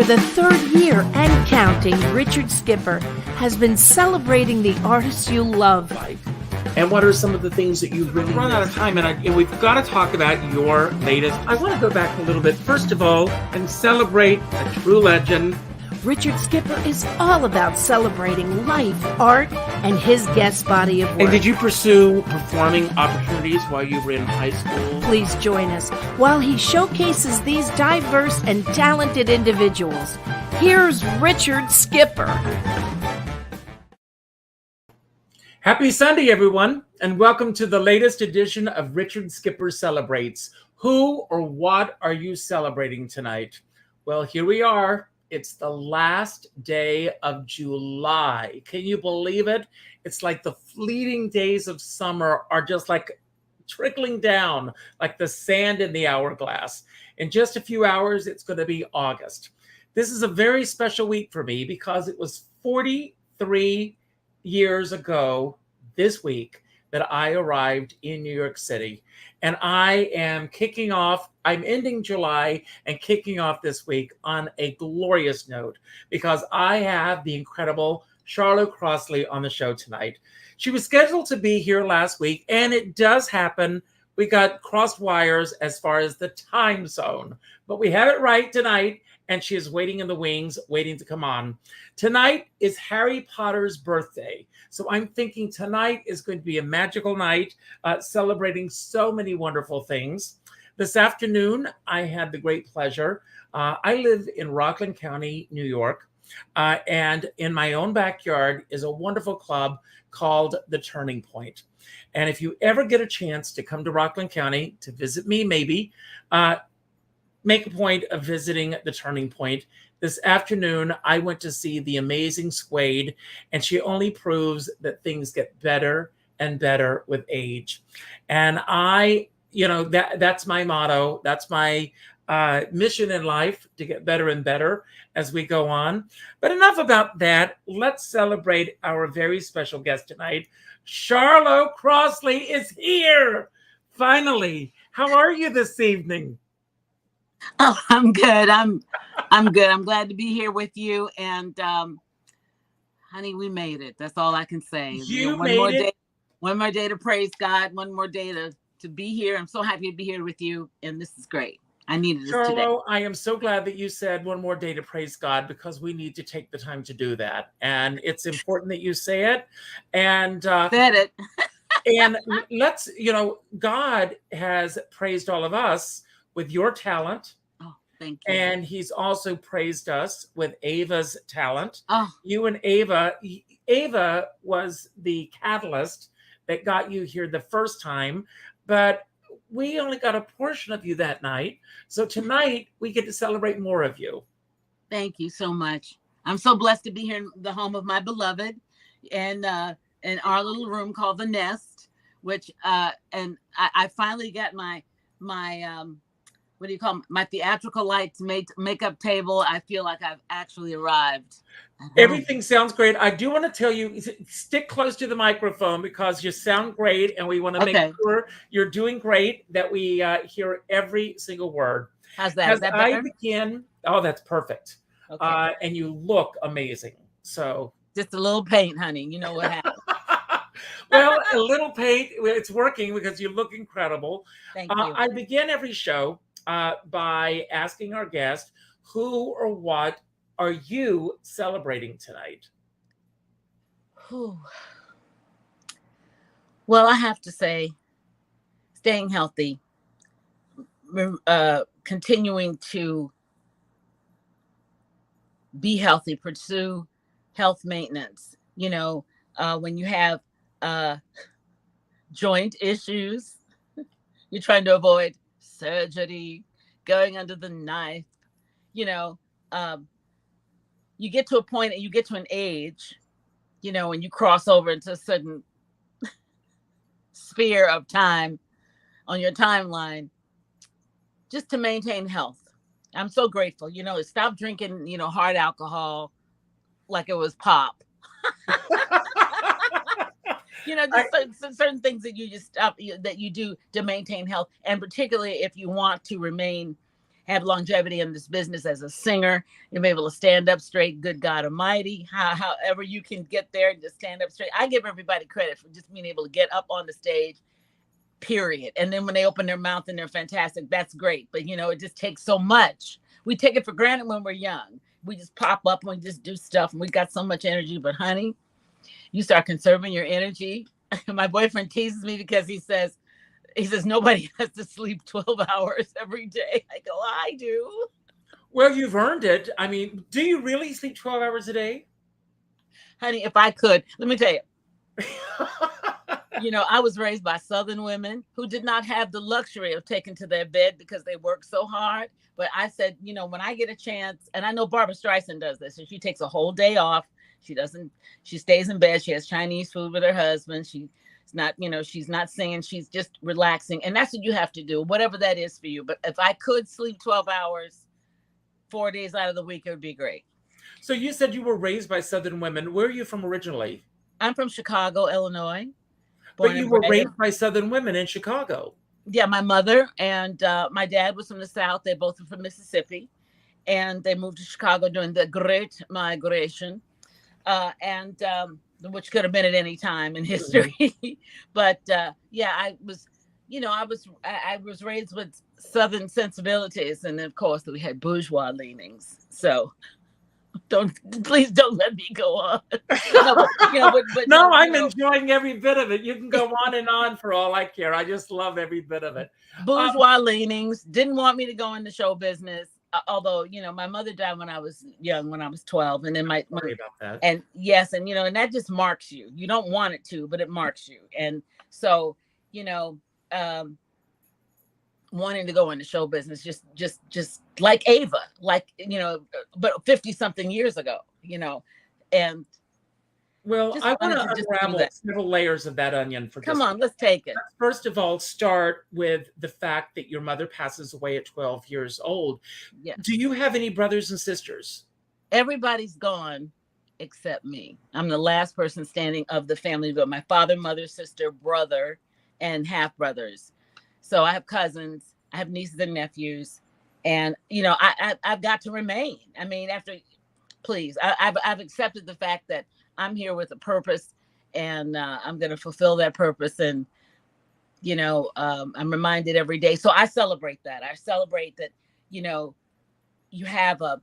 For the third year and counting, Richard Skipper has been celebrating the artists you love. And what are some of the things that you've really run out of time? And we've got to talk about your latest. I want to go back a little bit, first of all, and celebrate a true legend. Richard Skipper is all about celebrating life, art, and his guest body of work. And did you pursue performing opportunities while you were in high school? Please join us while he showcases these diverse and talented individuals. Here's Richard Skipper. Happy Sunday, everyone, and welcome to the latest edition of Richard Skipper Celebrates. Who or what are you celebrating tonight? Well, here we are. It's the last day of July. Can you believe it? It's like the fleeting days of summer are just like trickling down like the sand in the hourglass. In just a few hours, it's going to be August. This is a very special week for me because it was 43 years ago this week that I arrived in New York City. And I am kicking off, I'm ending July and kicking off this week on a glorious note because I have the incredible Charlo Crossley on the show tonight. She was scheduled to be here last week, and it does happen. We got crossed wires as far as the time zone, but we have it right tonight, and she is waiting in the wings, waiting to come on. Tonight is Harry Potter's birthday. So I'm thinking tonight is going to be a magical night, celebrating so many wonderful things. This afternoon, I had the great pleasure. I live in Rockland County, New York, and in my own backyard is a wonderful club called The Turning Point. And if you ever get a chance to come to Rockland County to visit me, maybe, make a point of visiting The Turning Point. This afternoon, I went to see the amazing Suede, and she only proves that things get better and better with age. And that's my motto. That's my mission in life, to get better and better as we go on. But enough about that. Let's celebrate our very special guest tonight. Charlo Crossley is here. Finally. How are you this evening? Oh, I'm good. I'm good. I'm glad to be here with you. And honey, we made it. That's all I can say. You made it. One more day to praise God. One more day to be here. I'm so happy to be here with you. And this is great. I needed this today. Charlo, I am so glad that you said one more day to praise God, because we need to take the time to do that. And it's important that you say it. And said it. And let's, God has praised all of us with your talent. Oh, thank you. And he's also praised us with Ava's talent. Oh. You and Ava was the catalyst that got you here the first time, but we only got a portion of you that night. So tonight we get to celebrate more of you. Thank you so much. I'm so blessed to be here in the home of my beloved, and in our little room called the Nest, which and I finally got my what do you call them? My theatrical lights makeup table. I feel like I've actually arrived. Everything sounds great. I do want to tell you, stick close to the microphone because you sound great, and we want to make sure you're doing great, that we hear every single word. How's that? Is that better? I begin, that's perfect. Okay. And you look amazing. So just a little paint, honey. You know what happened. Well, a little paint. It's working because you look incredible. Thank you. I begin every show by asking our guest, who or what are you celebrating tonight? Well, I have to say, staying healthy, continuing to be healthy, pursue health maintenance. When you have joint issues, you're trying to avoid surgery, going under the knife, you get to a point and you get to an age, when you cross over into a certain sphere of time on your timeline, just to maintain health. I'm so grateful, stop drinking, hard alcohol like it was pop. Certain things that you just stop, that you do to maintain health, and particularly if you want to remain have longevity in this business as a singer. You'll be able to stand up straight, good God Almighty. However you can get there and just stand up straight. I give everybody credit for just being able to get up on the stage, period. And then when they open their mouth and they're fantastic, that's great. But, you know, it just takes so much. We take it for granted when we're young. We just pop up and we just do stuff and we got so much energy. But honey, you start conserving your energy. My boyfriend teases me because he says nobody has to sleep 12 hours every day. I go, I do. Well, you've earned it. I mean, do you really sleep 12 hours a day? Honey, if I could, let me tell you. You know, I was raised by Southern women who did not have the luxury of taking to their bed because they work so hard. But I said, you know, when I get a chance, and I know Barbara Streisand does this, and she takes a whole day off. She stays in bed. She has Chinese food with her husband. She's not, you know, she's not singing. She's just relaxing. And that's what you have to do, whatever that is for you. But if I could sleep 12 hours, 4 days out of the week, it would be great. So you said you were raised by Southern women. Where are you from originally? I'm from Chicago, Illinois. But you were raised by Southern women in Chicago. Yeah, my mother and my dad was from the South. They both were from Mississippi. And they moved to Chicago during the Great Migration, which could have been at any time in history. But yeah, I was raised with Southern sensibilities. And of course, we had bourgeois leanings. So please don't let me go on. No, I'm enjoying every bit of it. You can go on and on for all I care. I just love every bit of it. Bourgeois leanings, didn't want me to go into show business. Although, you know, my mother died when I was young, when I was 12. And then sorry about that. And yes, and, you know, and that just marks you. You don't want it to, but it marks you. And so, you know, wanting to go into show business, just like Ava, like, you know, but 50 something years ago, you know, and well, I want to unravel several layers of that onion for come on, let's take it. Let's first of all start with the fact that your mother passes away at 12 years old. Yes. Do you have any brothers and sisters? Everybody's gone except me. I'm the last person standing of the family, but my father, mother, sister, brother, and half brothers. So I have cousins, I have nieces and nephews, and you know, I've got to remain. I mean, I've accepted the fact that I'm here with a purpose, and I'm going to fulfill that purpose. And you know, I'm reminded every day. So I celebrate that. I celebrate that. You know, you have a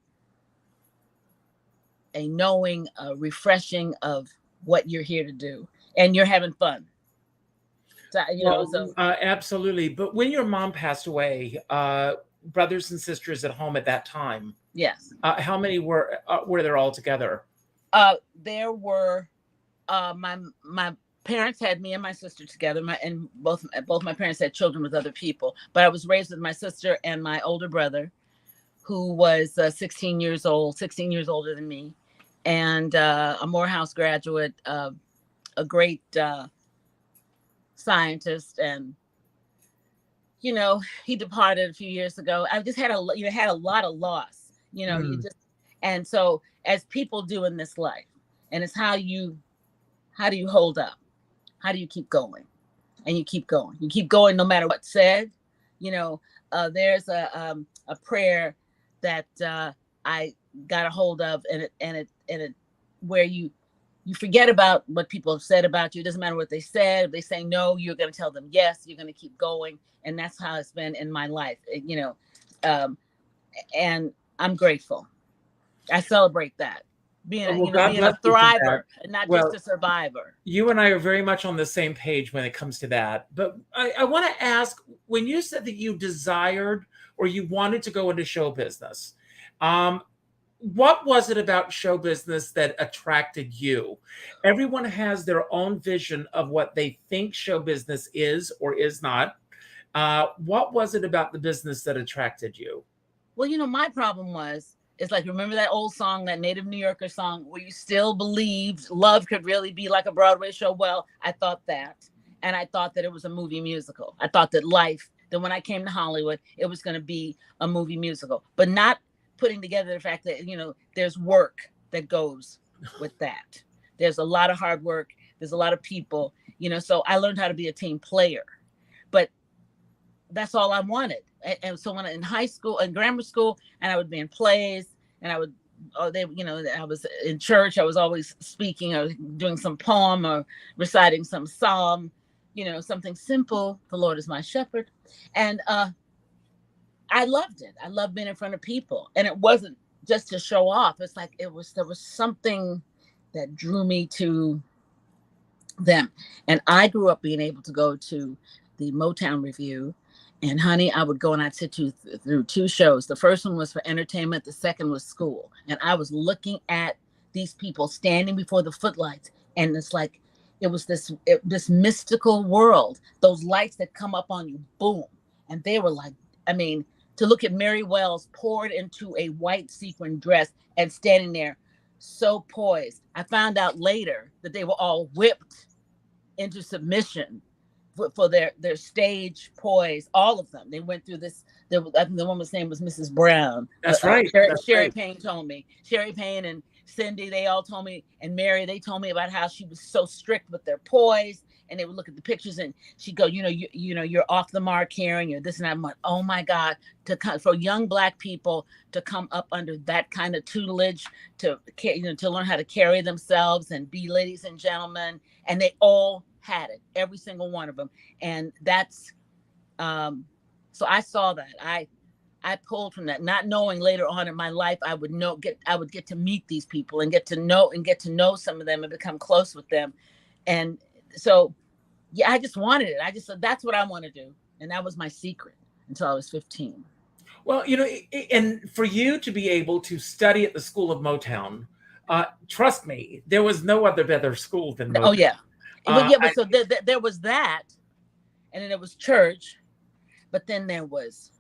knowing, a refreshing of what you're here to do, and you're having fun. So, you know, absolutely. But when your mom passed away, brothers and sisters at home at that time, yes. How many were there all together? There were my parents had me and my sister together. Both my parents had children with other people. But I was raised with my sister and my older brother, who was 16 years older than me, and a Morehouse graduate, a great scientist. And you know, he departed a few years ago. I just had a lot of loss, you know. And so as people do in this life, and it's how do you hold up, how do you keep going, and you keep going no matter what's said. You know, there's a prayer that I got a hold of, and it where you forget about what people have said about you. It doesn't matter what they said. If they say no, you're going to tell them yes. You're going to keep going. And that's how it's been in my life, you know, and I'm grateful. I celebrate that. Being a thriver and not just a survivor. You and I are very much on the same page when it comes to that. But I want to ask, when you said that you desired or you wanted to go into show business, what was it about show business that attracted you? Everyone has their own vision of what they think show business is or is not. What was it about the business that attracted you? Well, you know, my problem it's like, remember that old song, that Native New Yorker song, where you still believed love could really be like a Broadway show? Well, I thought that. And I thought that it was a movie musical. I thought that when I came to Hollywood, it was going to be a movie musical, but not putting together the fact that, you know, there's work that goes with that. There's a lot of hard work. There's a lot of people, you know, so I learned how to be a team player, but that's all I wanted. And so when in high school and grammar school, and I would be in plays, and I would, I was in church. I was always speaking or doing some poem or reciting some psalm, something simple. The Lord is my shepherd. And I loved it. I loved being in front of people. And it wasn't just to show off. It's like there was something that drew me to them. And I grew up being able to go to the Motown Review. And honey, I would go and I'd sit through 2 shows. The first one was for entertainment. The second was school. And I was looking at these people standing before the footlights. And it's like, it was this mystical world. Those lights that come up on you, boom. And they were like, to look at Mary Wells poured into a white sequin dress and standing there so poised. I found out later that they were all whipped into submission for their stage poise, all of them. They went through this. I think the woman's name was Mrs. Brown. That's right. Sherry Payne told me. Sherry Payne and Cindy, they all told me, and Mary, they told me about how she was so strict with their poise. And they would look at the pictures and she'd go, you're off the mark here and you're this and that. I'm like, oh my God, for young Black people to come up under that kind of tutelage, to learn how to carry themselves and be ladies and gentlemen. And they all had it, every single one of them. And that's, so I saw that. I pulled from that, not knowing later on in my life, I would get to meet these people and get to know some of them and become close with them. And so, yeah, I just wanted it. I just said, that's what I want to do. And that was my secret until I was 15. Well, and for you to be able to study at the School of Motown, trust me, there was no other better school than Motown. Oh, yeah. So there was that. And then there was church. But then there was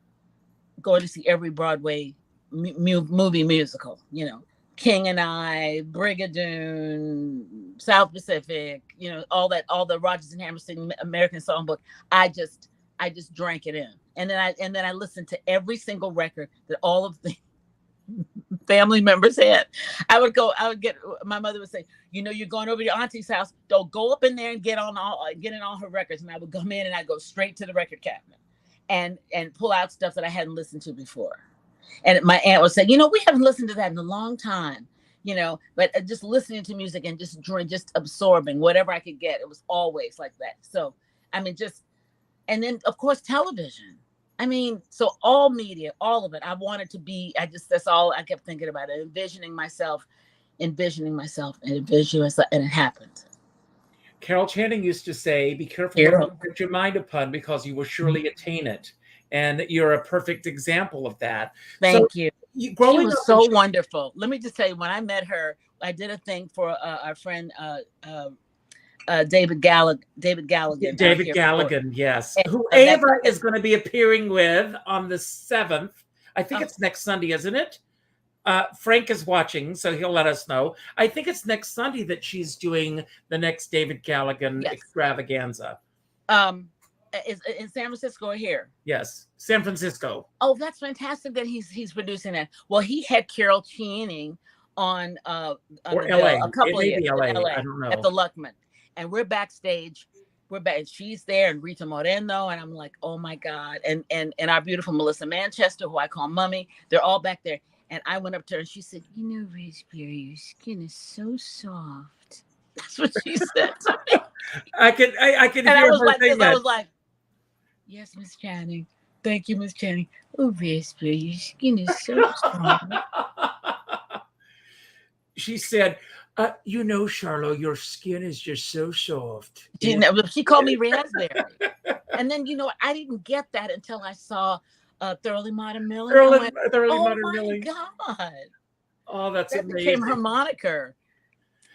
going to see every Broadway movie musical, King and I, Brigadoon, South Pacific, all the Rodgers and Hammerstein American Songbook. I just drank it in. And then I listened to every single record that all of the family members had. My mother would say, you're going over to your auntie's house. Don't go up in there and get in all her records. And I would come in and I'd go straight to the record cabinet and pull out stuff that I hadn't listened to before. And my aunt would say, we haven't listened to that in a long time, but just listening to music and just absorbing whatever I could get. It was always like that. So, and then of course, television. So all media, all of it, I wanted to be, that's all I kept thinking about it, envisioning myself, and it happened. Carol Channing used to say, be careful to put your mind upon because you will surely attain it. And you're a perfect example of that. Thank you. She was so wonderful. Let me just say, when I met her, I did a thing for our friend David Galligan. David Galligan, yes. Who Ava is going to be appearing with on the 7th. I think it's next Sunday, isn't it? Frank is watching, so he'll let us know. I think it's next Sunday that she's doing the next David Galligan extravaganza. Is in San Francisco or here? Yes, San Francisco. Oh, that's fantastic that he's producing that. Well, he had Carol Channing on or LA. A couple of years LA. I don't know. At the Luckman, and we're backstage. She's there, and Rita Moreno, and I'm like, oh my God, and our beautiful Melissa Manchester, who I call Mummy. They're all back there, and I went up to her and she said, Raspberry, your skin is so soft. That's what she said to me. I can hear her saying that. I was like, yes, Miss Channing. Thank you, Miss Channing. Oh, Raspberry, your skin is so soft. She said, Charlo, your skin is just so soft. She called me Raspberry. And then, I didn't get that until I saw Thoroughly Modern Millie. Thoroughly Modern Millie. Oh, my God. Oh, that amazing. Became her moniker.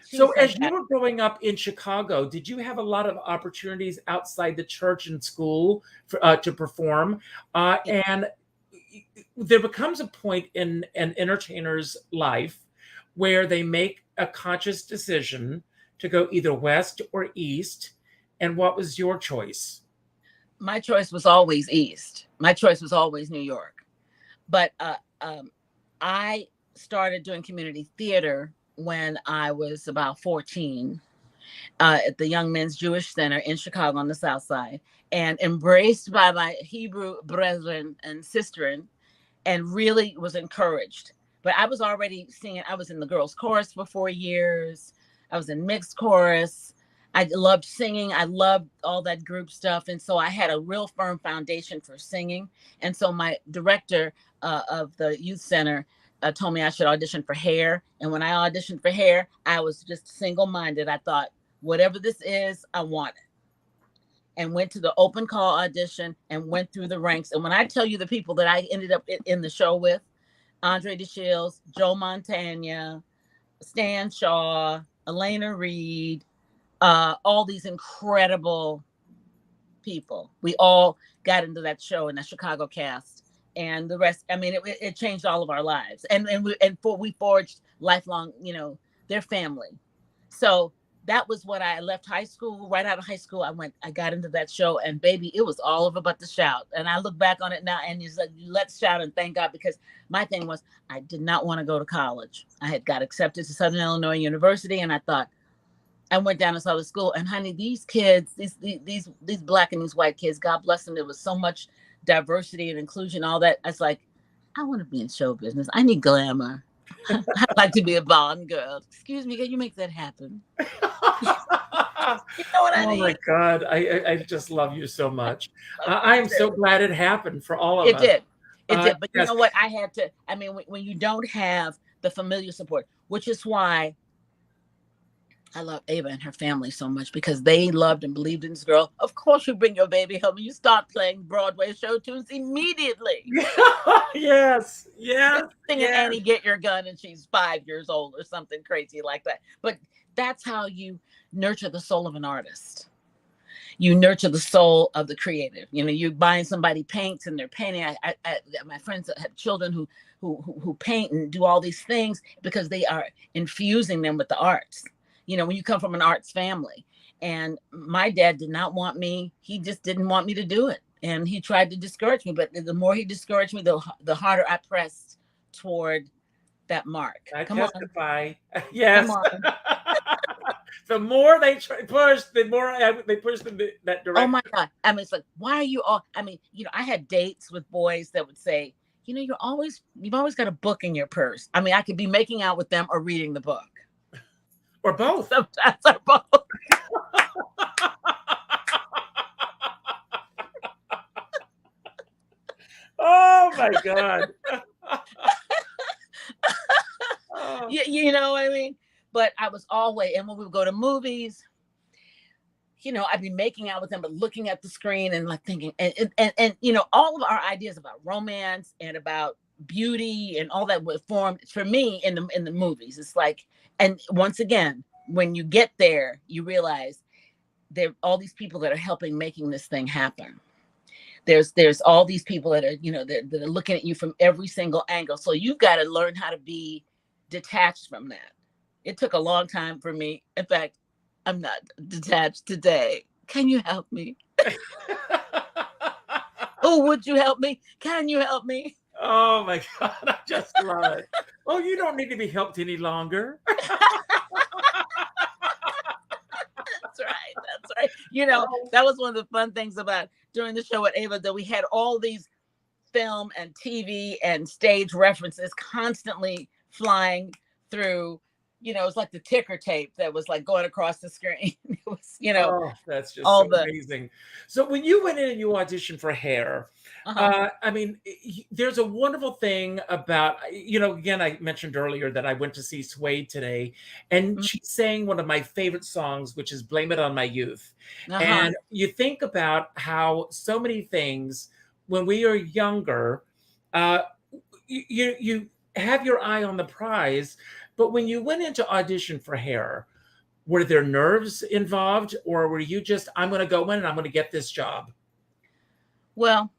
So as you were growing up in Chicago, did you have a lot of opportunities outside the church and school to perform? And there becomes a point in an entertainer's life where they make a conscious decision to go either west or east. And what was your choice? My choice was always east. My choice was always New York. But I started doing community theater when I was about 14. at the Young Men's Jewish Center in Chicago on the South Side, and embraced by my Hebrew brethren and sisterin, and really was encouraged. But I was already singing. I was in the girls' chorus for 4 years. I was in mixed chorus. I loved singing. I loved all that group stuff. And so I had a real firm foundation for singing. And so my director of the youth center told me I should audition for hair. And when I auditioned for hair, I was just single-minded. I thought, whatever this is, I want it. And went to the open call audition and went through the ranks. And when I tell you the people that I ended up in the show with, Andre DeShields, Joe Montana, Stan Shaw, Elena Reed, all these incredible people. We all got into that show in the Chicago cast, and the rest. I mean, it changed all of our lives, and we forged lifelong, their family. So that was what I left high school. Right out of high school, I got into that show, and baby, it was all over but the shout. And I look back on it now, and it's like, let's shout and thank God, because my thing was I did not want to go to college. I had got accepted to Southern Illinois University, and I thought. I went down and saw the school, and honey, these kids, these Black and these white kids, God bless them. There was so much diversity and inclusion, all that. I was like, I want to be in show business. I need glamour. I'd like to be a Bond girl. Excuse me, can you make that happen? You know what I mean? Oh my God, I just love you so much. I am so glad it happened for all of us. It did. But yes. You know what? I had to. I mean, when you don't have the familiar support, which is why. I love Ava and her family so much, because they loved and believed in this girl. Of course, you bring your baby home and you start playing Broadway show tunes immediately. Yes. Singing Annie, Get Your Gun, and she's 5 years old or something crazy like that. But that's how you nurture the soul of an artist. You nurture the soul of the creative. You're buying somebody paints and they're painting. I my friends that have children who paint and do all these things because they are infusing them with the arts. When you come from an arts family. And my dad did not want me. He just didn't want me to do it. And he tried to discourage me. But the more he discouraged me, the harder I pressed toward that mark. I testify. Yes. The more they push, the more they push in that direction. Oh my God. I mean, it's like, why are you all? I mean, I had dates with boys that would say, you've always got a book in your purse. I mean, I could be making out with them or reading the book. Or both. Sometimes or both. Oh my God. You know what I mean? But I was always, and when we would go to movies, I'd be making out with them, but looking at the screen and like thinking, and all of our ideas about romance and about beauty and all that was formed for me in the movies. It's like, and once again, when you get there, you realize there are all these people that are helping making this thing happen. There's all these people that are, that are looking at you from every single angle. So you've got to learn how to be detached from that. It took a long time for me. In fact, I'm not detached today. Can you help me? Oh, would you help me? Can you help me? Oh my God, I just love it. Oh, you don't need to be helped any longer. That's right. That was one of the fun things about doing the show at Ava, that we had all these film and TV and stage references constantly flying through. It's like the ticker tape that was like going across the screen. It was, Oh, that's just so amazing. So when you went in and you auditioned for hair, I mean, there's a wonderful thing about, again, I mentioned earlier that I went to see Suede today, and she sang one of my favorite songs, which is Blame It on My Youth. And you think about how so many things, when we are younger, you have your eye on the prize. But when you went into audition for hair, were there nerves involved, or were you just, I'm going to go in and I'm going to get this job? Well,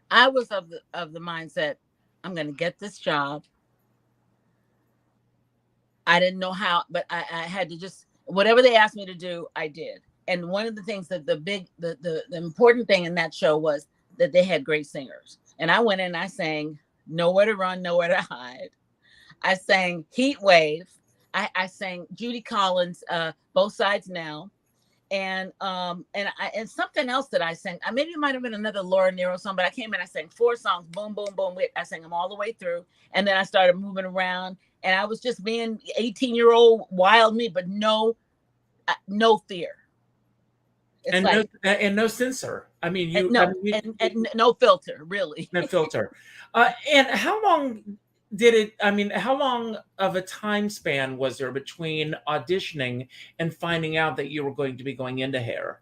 I was of the mindset, I'm going to get this job. I didn't know how, but I had to just, whatever they asked me to do, I did. And one of the things that the important thing in that show was that they had great singers. And I went in and I sang Nowhere to Run, Nowhere to Hide. I sang Heat Wave. I sang Judy Collins, Both Sides Now. And something else that I sang. Maybe it might have been another Laura Nero song, but I came in, I sang 4 songs, boom, boom, boom. I sang them all the way through, and then I started moving around, and I was just being 18-year-old wild me, but no fear. It's and like and no censor. I mean, you and no filter, really. No filter. And how long did it? I mean, how long of a time span was there between auditioning and finding out that you were going to be going into hair?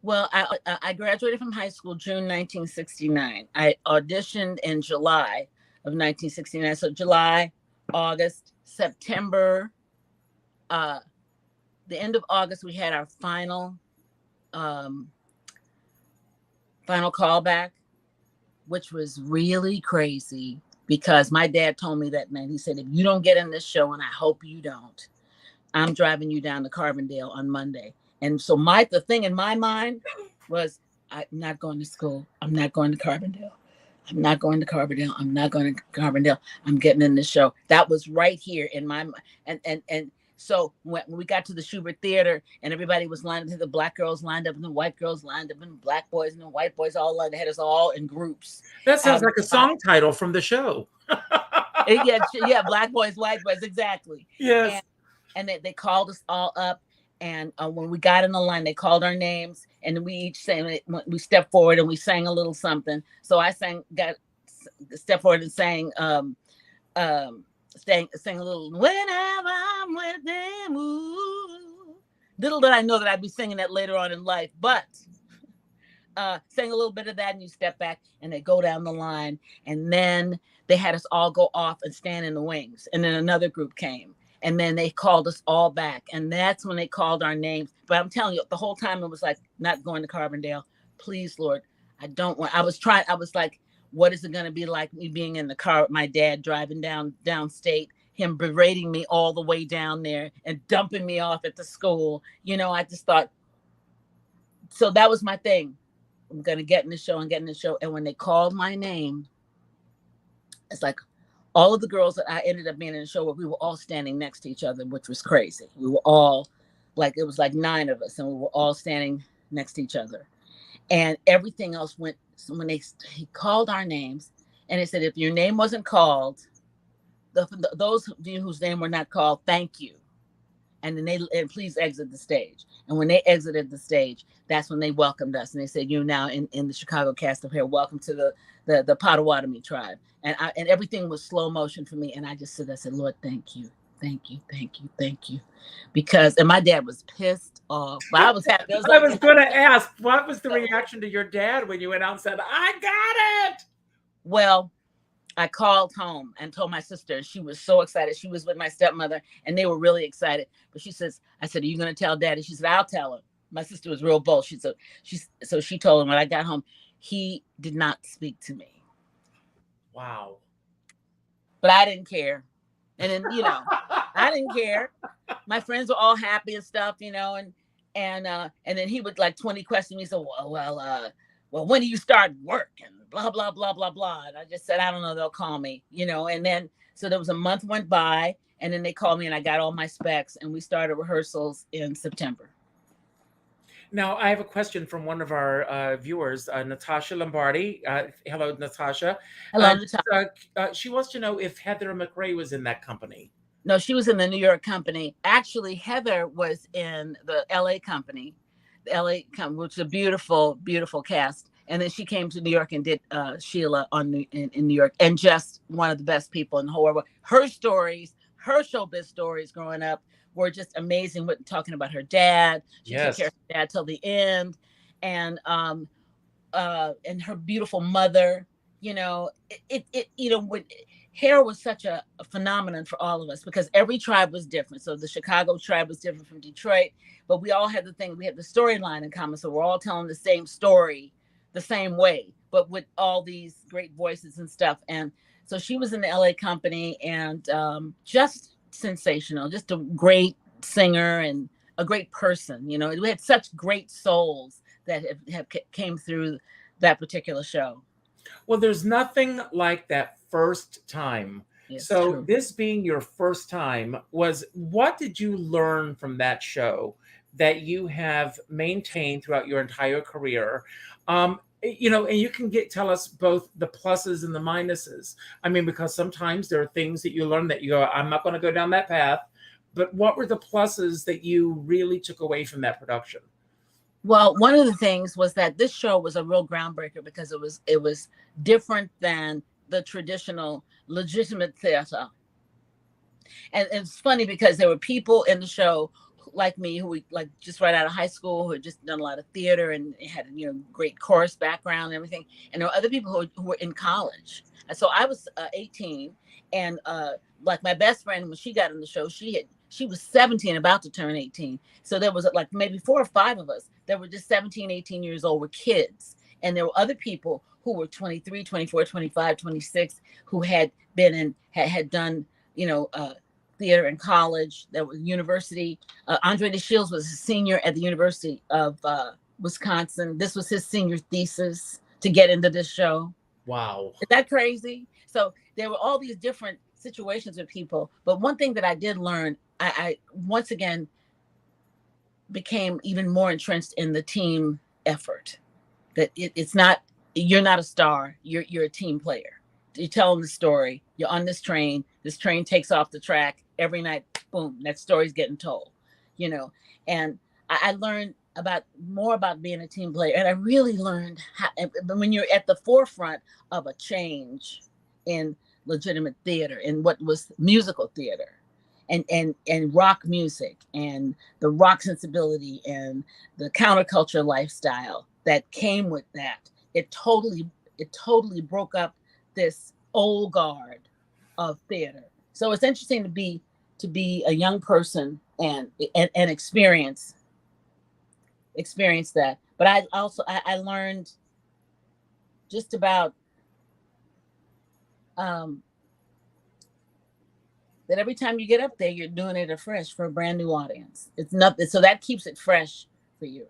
Well, I graduated from high school June 1969. I auditioned in July of 1969. So July, August, September, the end of August, we had our final callback, which was really crazy because my dad told me that, man, he said, if you don't get in this show, and I hope you don't, I'm driving you down to Carbondale on Monday. And so the thing in my mind was, I'm not going to school. I'm not going to Carbondale. I'm not going to Carbondale. I'm not going to Carbondale. I'm getting in this show. That was right here in my mind. And so when we got to the Schubert Theater and everybody was lined up, the black girls lined up and the white girls lined up and the black boys and the white boys all lined up. They had us all in groups. That sounds like a song title from the show. Yeah, black boys, white boys, exactly. Yes. And they called us all up. And when we got in the line, they called our names, and we each sang. We stepped forward and we sang a little something. So I stepped forward and sang a little "Whenever I'm with them." Ooh. Little did I know that I'd be singing that later on in life, but sang a little bit of that, and you step back, and they go down the line, and then they had us all go off and stand in the wings, and then another group came. And then they called us all back. And that's when they called our names. But I'm telling you, the whole time it was like, not going to Carbondale. Please, Lord, I don't want. I was like, what is it going to be like me being in the car with my dad driving downstate, him berating me all the way down there and dumping me off at the school. I just thought, so that was my thing. I'm going to get in the show and get in the show. And when they called my name, it's like, all of the girls that I ended up being in the show, we were all standing next to each other, which was crazy. We were all it was like 9 of us, and we were all standing next to each other. And everything else went, so when he called our names, and he said, if your name wasn't called, those of you whose name were not called, thank you. And then and please exit the stage. And when they exited the stage, that's when they welcomed us. And they said, you're now in the Chicago cast of Hair. Welcome to the Potawatomi tribe. And everything was slow motion for me. And I just said, Lord, thank you. Thank you. Thank you. Thank you. And my dad was pissed off. But I was happy. I was going to ask, what was the reaction to your dad when you went out and said, I got it? Well, I called home and told my sister, and she was so excited. She was with my stepmother, and they were really excited. But I said, are you going to tell Daddy? She said, I'll tell him. My sister was real bold. So she told him when I got home. He did not speak to me. Wow. But I didn't care. And then, I didn't care. My friends were all happy and stuff, and then he would 20 question me. So, well, when do you start work? And blah, blah, blah, blah, blah. And I just said, I don't know. They'll call me, and then, so there was a month went by, and then they called me and I got all my specs, and we started rehearsals in September. Now, I have a question from one of our viewers, Natasha Lombardi. Hello, Natasha. Hello, Natasha. She wants to know if Heather McRae was in that company. No, she was in the New York company. Actually, Heather was in the LA company. The LA company, which is a beautiful, beautiful cast. And then she came to New York and did Sheila in New York, and just one of the best people in the whole world. Her stories, her showbiz stories growing up, were just amazing. With talking about her dad, she took care of her dad till the end, and her beautiful mother. Hair was such a phenomenon for all of us because every tribe was different. So the Chicago tribe was different from Detroit, but we all had we had the storyline in common. So we're all telling the same story, the same way, but with all these great voices and stuff. And so she was in the LA company, and just sensational, just a great singer and a great person. We had such great souls that have came through that particular show. Well, there's nothing like that first time It's So true. this being your first time, what did you learn from that show that you have maintained throughout your entire career? And you can tell us both the pluses and the minuses. I mean, because sometimes there are things that you learn that you go, I'm not going to go down that path. But what were the pluses that you really took away from that production? Well, one of the things was that this show was a real groundbreaker because it was different than the traditional legitimate theater. And it's funny because there were people in the show like me who were like just right out of high school who had just done a lot of theater and had great chorus background and everything. And there were other people who were in college. And so I was 18, and like my best friend, when she got in the show, she was 17, about to turn 18. So there was like maybe 4 or 5 of us that were just 17, 18 years old, were kids. And there were other people who were 23, 24, 25, 26 who had been in, had done, theater in college. There was university. Andre DeShields was a senior at the University of Wisconsin. This was his senior thesis to get into this show. Wow. Is that crazy? So there were all these different situations with people. But one thing that I did learn, I once again became even more entrenched in the team effort. That it's not, you're not a star, you're a team player. You're telling the story, you're on this train takes off the track every night, boom, that story's getting told, and I learned more about being a team player. And I really learned how, when you're at the forefront of a change in legitimate theater, in what was musical theater and rock music and the rock sensibility and the counterculture lifestyle that came with that, it totally broke up this old guard of theater. So it's interesting to be a young person and experience that. But I learned just about that every time you get up there, you're doing it afresh for a brand new audience. It's nothing, so that keeps it fresh for you.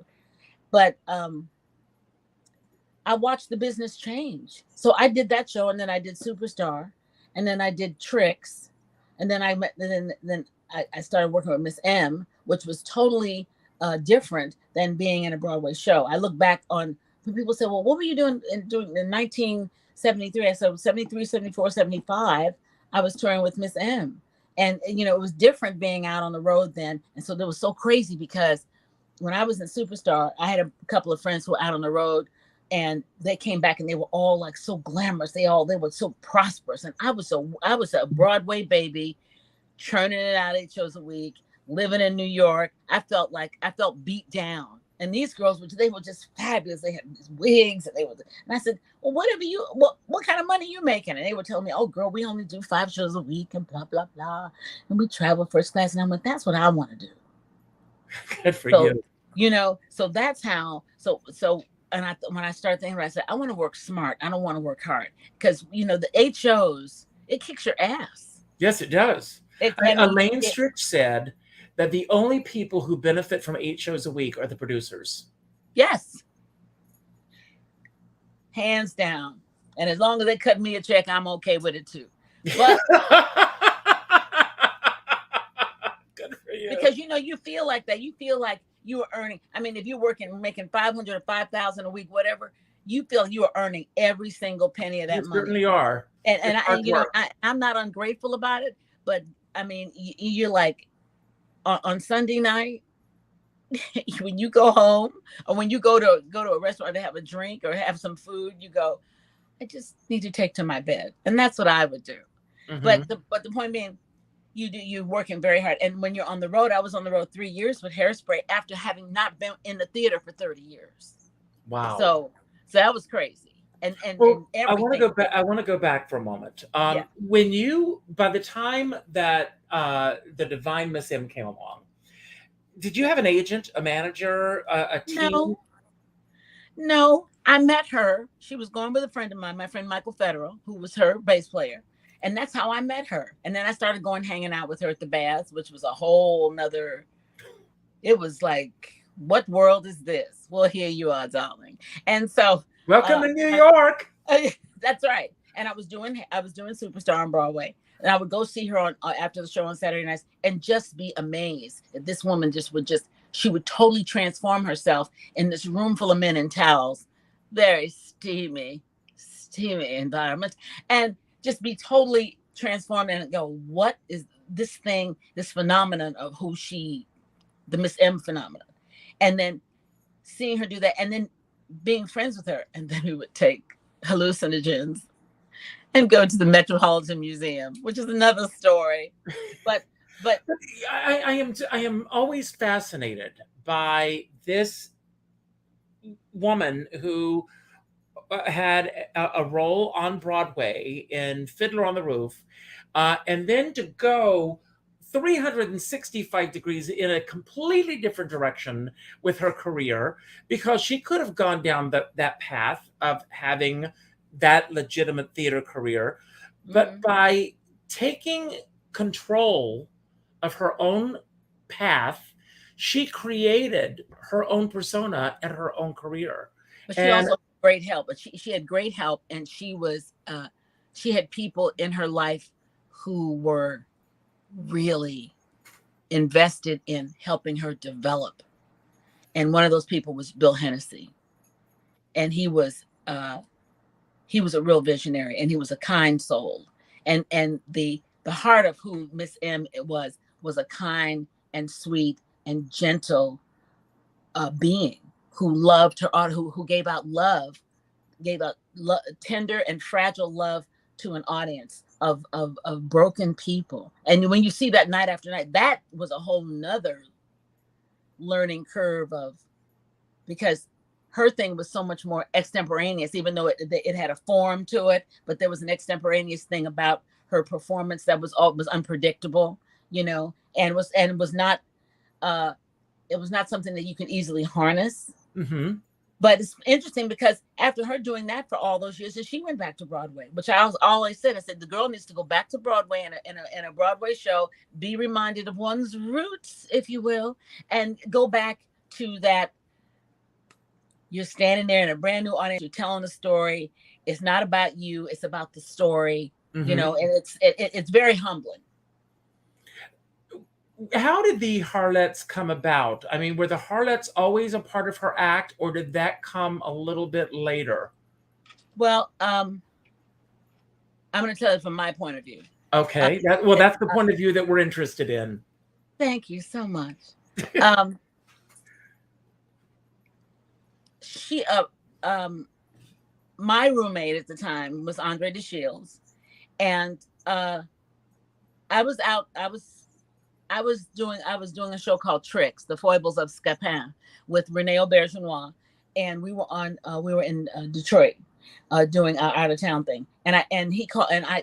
But I watched the business change. So I did that show, and then I did Superstar, and then I did Tricks, and then I started working with Miss M, which was totally different than being in a Broadway show. I look back on, people say, well, what were you doing in 1973? I said, 73, 74, 75, I was touring with Miss M. And, it was different being out on the road then. And so that was so crazy because when I was in Superstar, I had a couple of friends who were out on the road, and they came back and they were all like so glamorous. They were so prosperous. And I was a Broadway baby, churning it out 8 shows a week, living in New York. I felt beat down. And these girls they were just fabulous. They had these wigs, and I said, well, what kind of money are you making? And they were telling me, oh girl, we only do 5 shows a week and blah, blah, blah. And we travel first class. And I'm like, that's what I want to do. Good for you. So that's how, and when I started thinking about it, I said, I want to work smart. I don't want to work hard. Because, the 8 shows, it kicks your ass. Yes, it does. Elaine Stritch said that the only people who benefit from 8 shows a week are the producers. Yes. Hands down. And as long as they cut me a check, I'm okay with it too. But good for you. Because, you feel like that. You feel like you are earning. I mean, if you're making 500 or 5,000 a week, whatever, you feel you are earning every single penny of that money. You certainly are. And I'm not ungrateful about it, but I mean, you're like on Sunday night, when you go home or when you go to a restaurant to have a drink or have some food, you go, I just need to take to my bed. And that's what I would do. Mm-hmm. But the point being, you're working very hard. And when you're on the road, I was on the road 3 years with Hairspray after having not been in the theater for 30 years. Wow. So that was crazy. And I want to go back for a moment. When by the time that the Divine Miss M came along, did you have an agent, a manager, a team? No, I met her. She was going with a friend of mine, my friend Michael Federal, who was her bass player. And that's how I met her. And then I started hanging out with her at the Baths, which was a whole nother, it was like, what world is this? Well, here you are, darling. And so. Welcome to New York. That's right. and I was doing Superstar on Broadway, and I would go see her on after the show on Saturday nights, and just be amazed that this woman she would totally transform herself in this room full of men in towels, very steamy environment, and just be totally transformed and go, what is this thing, this phenomenon of the Miss M phenomenon, and then seeing her do that, and then being friends with her, and then we would take hallucinogens and go to the Metropolitan Museum, which is another story. But I am always fascinated by this woman who had a role on Broadway in Fiddler on the Roof, and then to go 365 degrees in a completely different direction with her career, because she could have gone down that path of having that legitimate theater career, but by taking control of her own path, she created her own persona and her own career. But she also had great help. But she had great help, and she had people in her life who were really invested in helping her develop. And one of those people was Bill Hennessy, and he was a real visionary, and he was a kind soul, and the heart of who Miss M was a kind and sweet and gentle being who loved her art, who gave out tender and fragile love to an audience of broken people. And when you see that night after night, that was a whole nother learning curve because her thing was so much more extemporaneous, even though it had a form to it, but there was an extemporaneous thing about her performance that was unpredictable, and was not something that you can easily harness. Mm-hmm. But it's interesting because after her doing that for all those years, she went back to Broadway, which I always said. I said the girl needs to go back to Broadway in a Broadway show, be reminded of one's roots, if you will, and go back to that. You're standing there in a brand new audience. You're telling a story. It's not about you. It's about the story. Mm-hmm. And it's very humbling. How did the Harlettes come about? I mean, were the Harlettes always a part of her act, or did that come a little bit later? Well, I'm going to tell it from my point of view. Okay. That's the point of view that we're interested in. Thank you so much. My roommate at the time was Andre DeShields, and I was doing a show called Tricks, The Foibles of Scapin, with Renee Aubergenois, and we were in Detroit doing our out of town thing, and I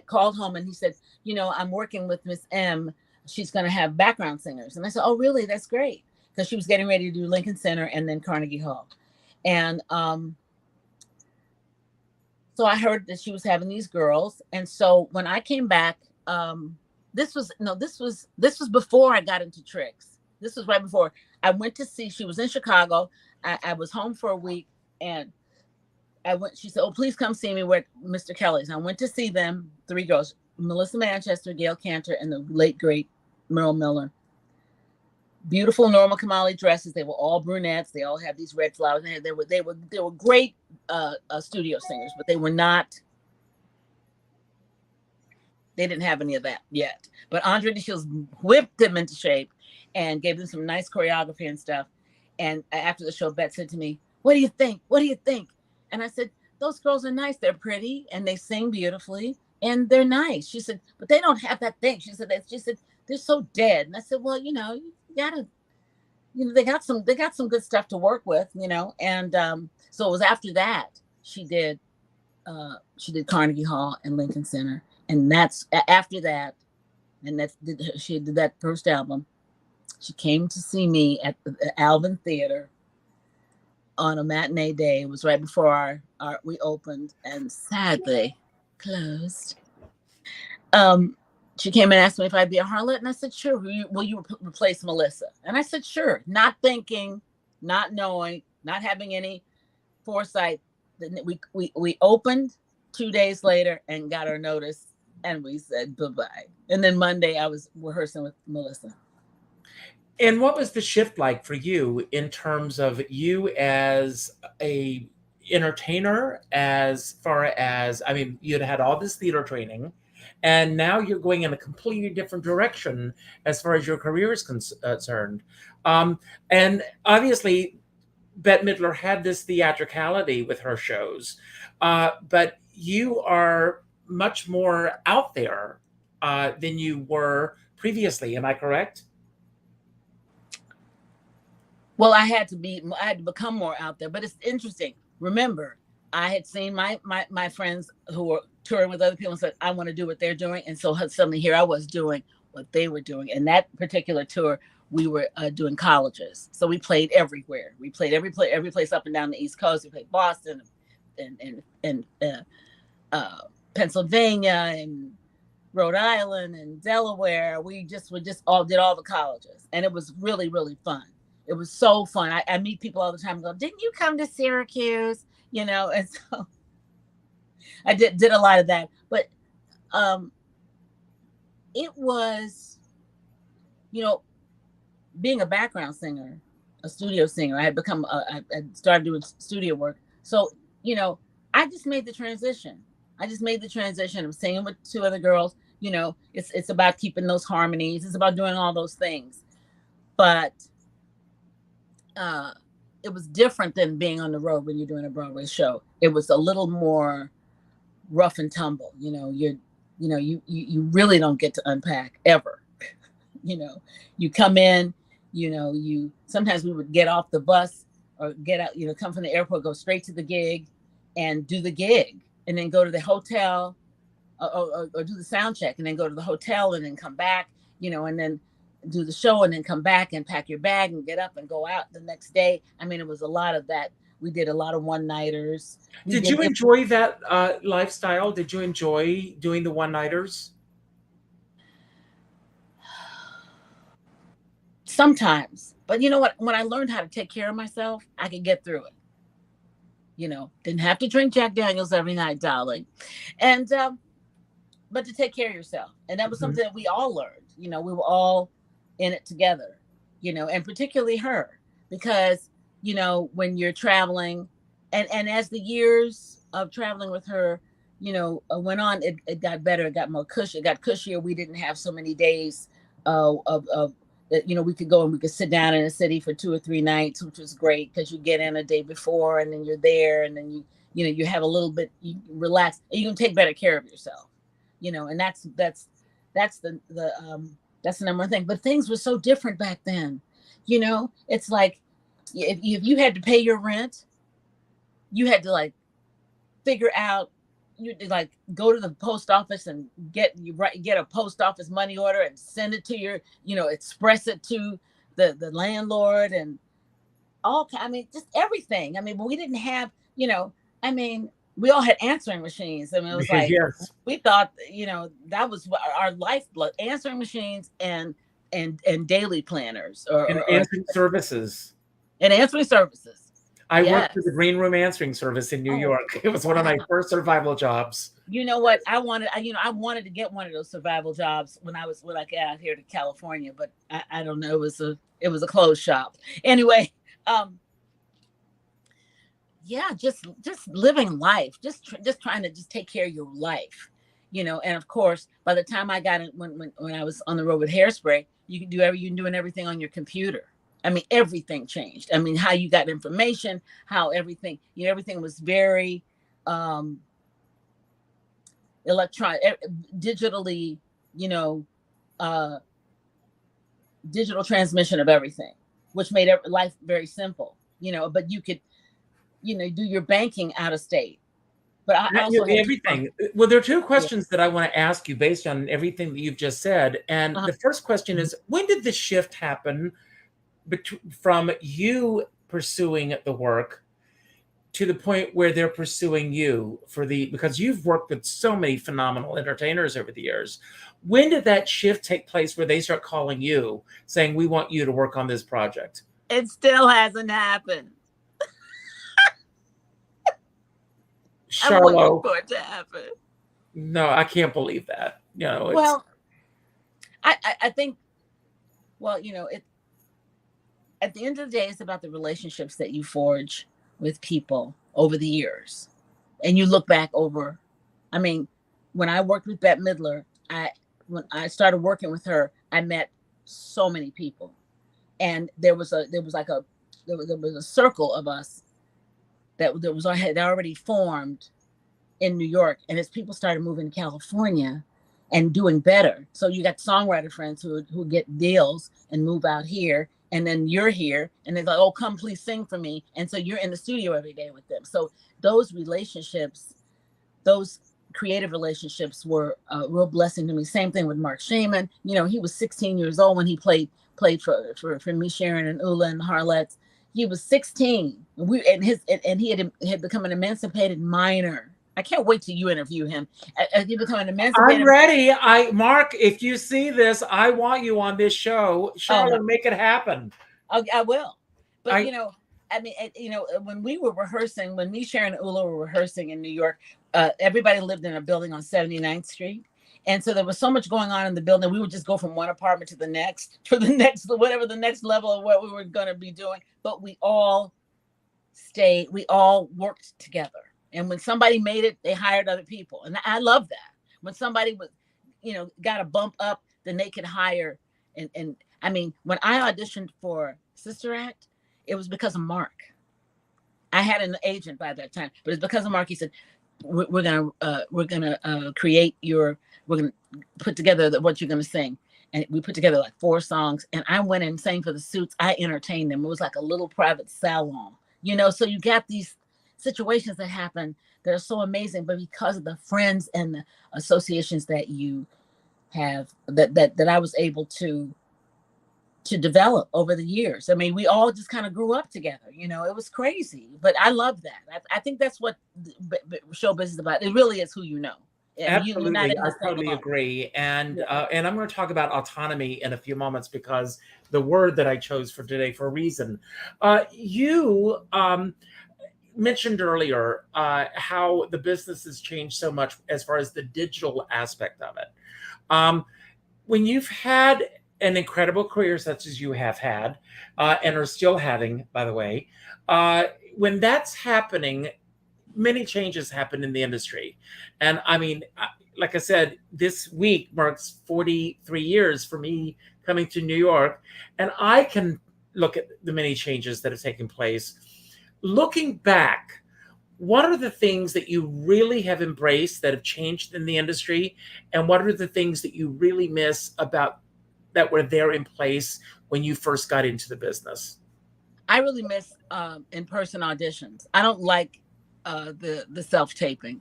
called home, and he said, I'm working with Miss M. She's going to have background singers, and I said, oh really? That's great, because she was getting ready to do Lincoln Center and then Carnegie Hall, and so I heard that she was having these girls, and so when I came back. This was before I got into Tricks. This was right before I went to see. She was in Chicago. I was home for a week, and she said, "Oh, please come see me with Mr. Kelly's." And I went to see them. 3 girls: Melissa Manchester, Gail Cantor, and the late great Merle Miller. Beautiful Norma Kamali dresses. They were all brunettes. They all had these red flowers. And they were great studio singers, but they were not. They didn't have any of that yet. But Andre DeShields whipped them into shape and gave them some nice choreography and stuff. And after the show, Bette said to me, "What do you think? What do you think?" And I said, "Those girls are nice. They're pretty and they sing beautifully and they're nice." She said, "But they don't have that thing." She said, "They're so dead." And I said, "Well, you gotta, they got some good stuff to work with, And so it was after that she did Carnegie Hall and Lincoln Center. And that's after that, and she did that first album. She came to see me at the Alvin Theater on a matinee day. It was right before we opened, and sadly closed. She came and asked me if I'd be a Harlette, and I said, "Sure. Will you replace Melissa?" And I said, "Sure," not thinking, not knowing, not having any foresight. We opened 2 days later and got our notice, and we said bye-bye. And then Monday I was rehearsing with Melissa. And what was the shift like for you in terms of you as a entertainer, as far as, I mean, you'd had all this theater training, and now you're going in a completely different direction as far as your career is concerned. And obviously, Bette Midler had this theatricality with her shows, but you are much more out there than you were previously. Am I correct? Well, I had to become more out there, but it's interesting. Remember, I had seen my friends who were touring with other people and said, I want to do what they're doing. And so suddenly here I was doing what they were doing. And that particular tour, we were doing colleges. So we played everywhere. We played every place up and down the East Coast. We played Boston and Pennsylvania and Rhode Island and Delaware. We just all did all the colleges. And it was really, really fun. It was so fun. I meet people all the time and go, didn't you come to Syracuse? You know, and so I did a lot of that. But it was, you know, being a background singer, a studio singer, I had become, I started doing studio work. So, you know, I just made the transition. I just made the transition of singing with two other girls. You know, it's about keeping those harmonies. It's about doing all those things. But it was different than being on the road when you're doing a Broadway show. It was a little more rough and tumble. You know, you really don't get to unpack ever. You know, you come in, you know, sometimes we would get off the bus or get out, you know, come from the airport, go straight to the gig and do the gig, and then go to the hotel or do the sound check and then go to the hotel and then come back, you know, and then do the show and then come back and pack your bag and get up and go out the next day. I mean, it was a lot of that. We did a lot of one-nighters. Did you enjoy that lifestyle? Did you enjoy doing the one-nighters? Sometimes. But you know what? When I learned how to take care of myself, I could get through it. You know, didn't have to drink Jack Daniels every night, darling. And, but to take care of yourself. And that was something that we all learned. You know, we were all in it together, you know, and particularly her, because, you know, when you're traveling and as the years of traveling with her, you know, went on, it got better. It got more cushy. It got cushier. We didn't have so many days of you know, we could go and we could sit down in a city for 2 or 3 nights, which was great because you get in a day before and then you're there and then you know, you have a little bit, you relax and you can take better care of yourself, you know, and that's the number one thing. But things were so different back then. You know, it's like if you had to pay your rent, you had to like figure out, you like go to the post office and get a post office money order and send it to your, you know, express it to the landlord and all. I mean, just everything. I mean, but we didn't have, you know, I mean, we all had answering machines. I mean, it was like, yes. We thought, you know, that was our lifeblood, answering machines and daily planners or answering services. And answering services. I worked for the Green Room Answering Service in New York. It was one of my first survival jobs. You know what? I wanted to get one of those survival jobs when I got out here to California, but I don't know. It was a closed shop. Anyway, yeah, just living life, just trying to just take care of your life, you know. And of course, by the time I got in, when I was on the road with Hairspray, you can doing everything on your computer. I mean, everything changed. I mean, how you got information, how everything, you know, everything was very electronic, digitally, you know, digital transmission of everything, which made life very simple, you know. But you could, you know, do your banking out of state. But I also everything. Well, there are 2 questions that I want to ask you based on everything that you've just said. And the first question is, when did the shift happen from you pursuing the work to the point where they're pursuing you because you've worked with so many phenomenal entertainers over the years? When did that shift take place where they start calling you saying, we want you to work on this project? It still hasn't happened. I'm waiting Charlo. for it to happen. No, I can't believe that. You know, it's Well, I think, well, at the end of the day, it's about the relationships that you forge with people over the years. And you look back over, I mean, when I worked with Bette Midler, when I started working with her, I met so many people. And there was a circle of us that had already formed in New York. And as people started moving to California and doing better, so you got songwriter friends who get deals and move out here, and then you're here, and they're like, "Oh, come please sing for me," and so you're in the studio every day with them. So those relationships, those creative relationships, were a real blessing to me. Same thing with Mark Shaman. He was 16 years old when he played for me, Sharon, and Ula and the Harlettes. He was 16. And he had become an emancipated minor. I can't wait till you interview him. He become an emancipated. I'm ready. Mark, if you see this, I want you on this show. Charlotte, make it happen. I will. But when we were rehearsing, when me, Sharon, and Ula were rehearsing in New York, everybody lived in a building on 79th Street. And so there was so much going on in the building. We would just go from one apartment to the next, whatever the next level of what we were going to be doing. But we all worked together. And when somebody made it, they hired other people. And I love that. When somebody was, got a bump up, then they could hire. And I mean, when I auditioned for Sister Act, it was because of Mark. I had an agent by that time, but it's because of Mark. He said, we're gonna put together what you're gonna sing. And we put together like 4 songs, and I went and sang for the Suits. I entertained them. It was like a little private salon, so you got these situations that happen that are so amazing, but because of the friends and the associations that you have, that I was able to develop over the years. I mean, we all just kind of grew up together. It was crazy, but I love that. I think that's what show business is about. It really is who you know. Absolutely, I totally agree. And and I'm going to talk about autonomy in a few moments, because the word that I chose for today for a reason. You mentioned earlier how the business has changed so much as far as the digital aspect of it. When you've had an incredible career such as you have had and are still having, by the way, when that's happening, many changes happen in the industry. And I mean, like I said, this week marks 43 years for me coming to New York, and I can look at the many changes that have taken place. Looking back, what are the things that you really have embraced that have changed in the industry? And what are the things that you really miss about that were there in place when you first got into the business? I really miss in-person auditions. I don't like the self-taping.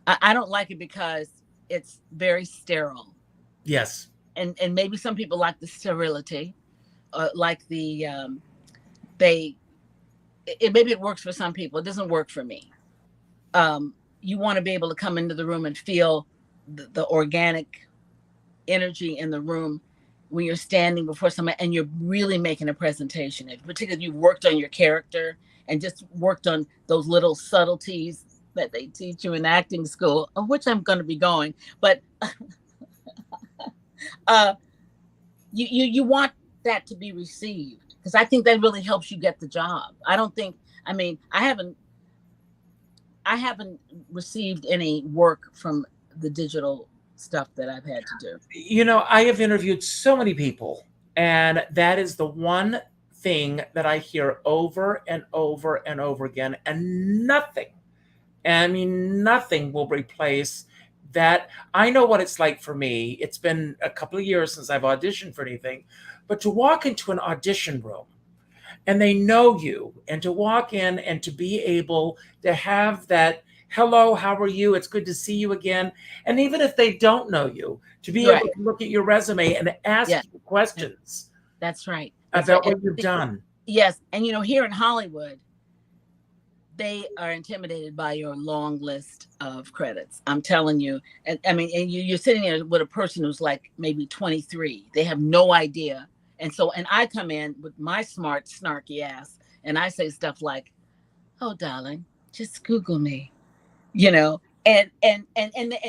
I don't like it because it's very sterile. Yes. And maybe some people like the sterility, like the maybe it works for some people. It doesn't work for me. You want to be able to come into the room and feel the organic energy in the room when you're standing before someone and you're really making a presentation. And particularly you've worked on your character and just worked on those little subtleties that they teach you in acting school, of which I'm going to be going. But you want that to be received, because I think that really helps you get the job. I haven't received any work from the digital stuff that I've had to do. I have interviewed so many people, and that is the one thing that I hear over and over and over again, and nothing will replace that. I know what it's like for me. It's been a couple of years since I've auditioned for anything, but to walk into an audition room and they know you, and to walk in and to be able to have that, hello, how are you? It's good to see you again. And even if they don't know you, to be able to look at your resume and ask you questions. That's right. About what you've done. Yes. And here in Hollywood, they are intimidated by your long list of credits. I'm telling you. And I mean, and you're sitting there with a person who's like maybe 23. They have no idea. And I come in with my smart, snarky ass, and I say stuff like, "Oh, darling, just Google me. you know, and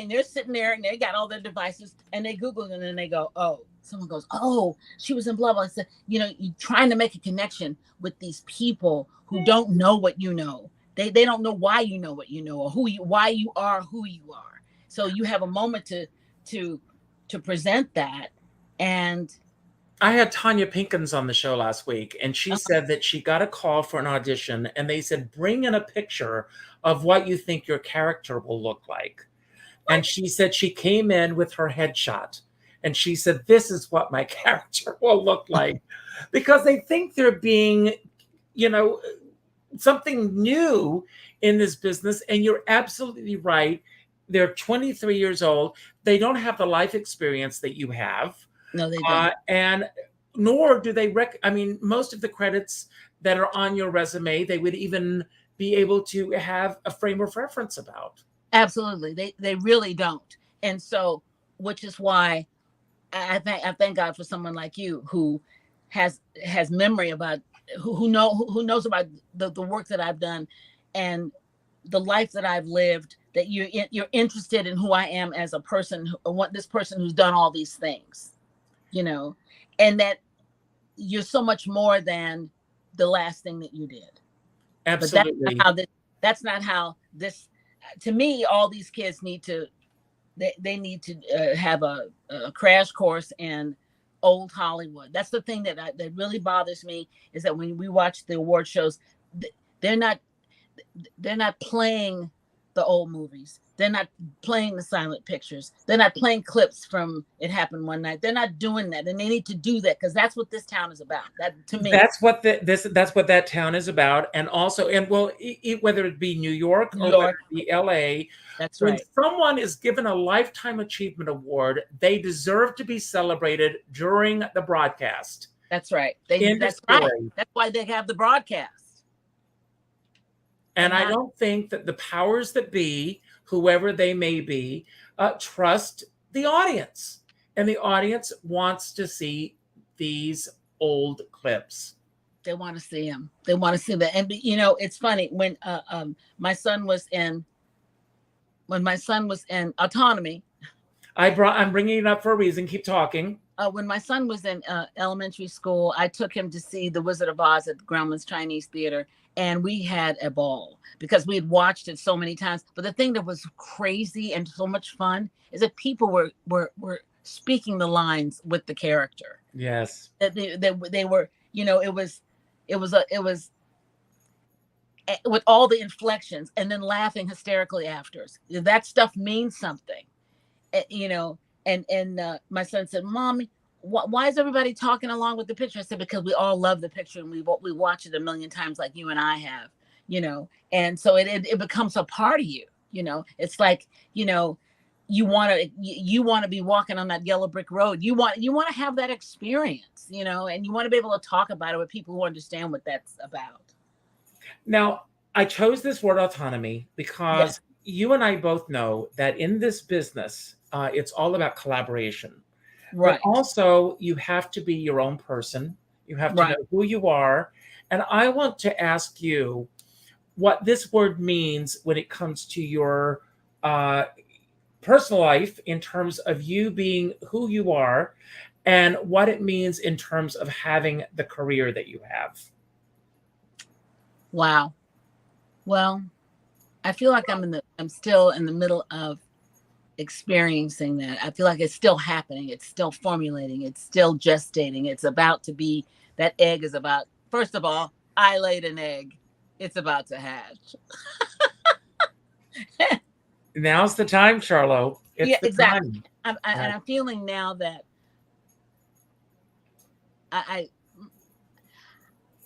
they're sitting there and they got all their devices and they Google and then they go, oh, someone goes, oh, she was in blah blah. I said, you know, you're trying to make a connection with these people who don't know what you know. They don't know why you know what you know or why you are who you are. So you have a moment to present that. And I had Tanya Pinkins on the show last week, and she said that she got a call for an audition, and they said, bring in a picture of what you think your character will look like. And she said she came in with her headshot, and she said, this is what my character will look like. Because they think they're being, you know, something new in this business. And you're absolutely right. They're 23 years old. They don't have the life experience that you have. No, they don't. And nor do they I mean, most of the credits that are on your resume, they would even be able to have a frame of reference about. Absolutely. They really don't. And so, which is why I thank God for someone like you who has memory about who knows about the work that I've done and the life that I've lived, that you're interested in who I am as a person, this person who's done all these things, you know, and that you're so much more than the last thing that you did. Absolutely. But that's not how this, to me, all these kids need to, they need to have a crash course in old Hollywood. That's the thing that really bothers me, is that when we watch the award shows, they're not playing the old movies. They're not playing the silent pictures. They're not playing clips from It Happened One Night. They're not doing that, and they need to do that, because that's what this town is about. That, to me, that's what that town is about. And also, whether it be New York or whether it be LA, that's when right. someone is given a Lifetime Achievement Award, they deserve to be celebrated during the broadcast. That's right. That's right. That's why they have the broadcast. And I don't think that the powers that be, whoever they may be, trust the audience. And the audience wants to see these old clips. They want to see them. They want to see that. And, you know, it's funny, when my son was in Autonomy. I'm bringing it up for a reason. Keep talking. When my son was in elementary school, I took him to see The Wizard of Oz at Grauman's Chinese Theater. And we had a ball because we had watched it so many times. But the thing that was crazy and so much fun is that people were speaking the lines with the character. Yes. That they were, you know, it was with all the inflections and then laughing hysterically after. That stuff means something, you know. And my son said, "Mommy, why is everybody talking along with the picture?" I said, because we all love the picture and we watch it a million times, like you and I have, you know. And so it becomes a part of you, you know. It's like, you know, you want to be walking on that yellow brick road. You want to have that experience, you know, and you want to be able to talk about it with people who understand what that's about. Now, I chose this word autonomy because you and I both know that in this business, it's all about collaboration. Right. But also, you have to be your own person. You have to know who you are. And I want to ask you what this word means when it comes to your personal life, in terms of you being who you are, and what it means in terms of having the career that you have. Wow. Well, I feel like I'm still in the middle of experiencing that. I feel like it's still happening. It's still formulating. It's still gestating. It's about to be, that egg is about, first of all, I laid an egg. It's about to hatch. Now's the time, Charlo. It's the exactly. time. And I'm feeling now that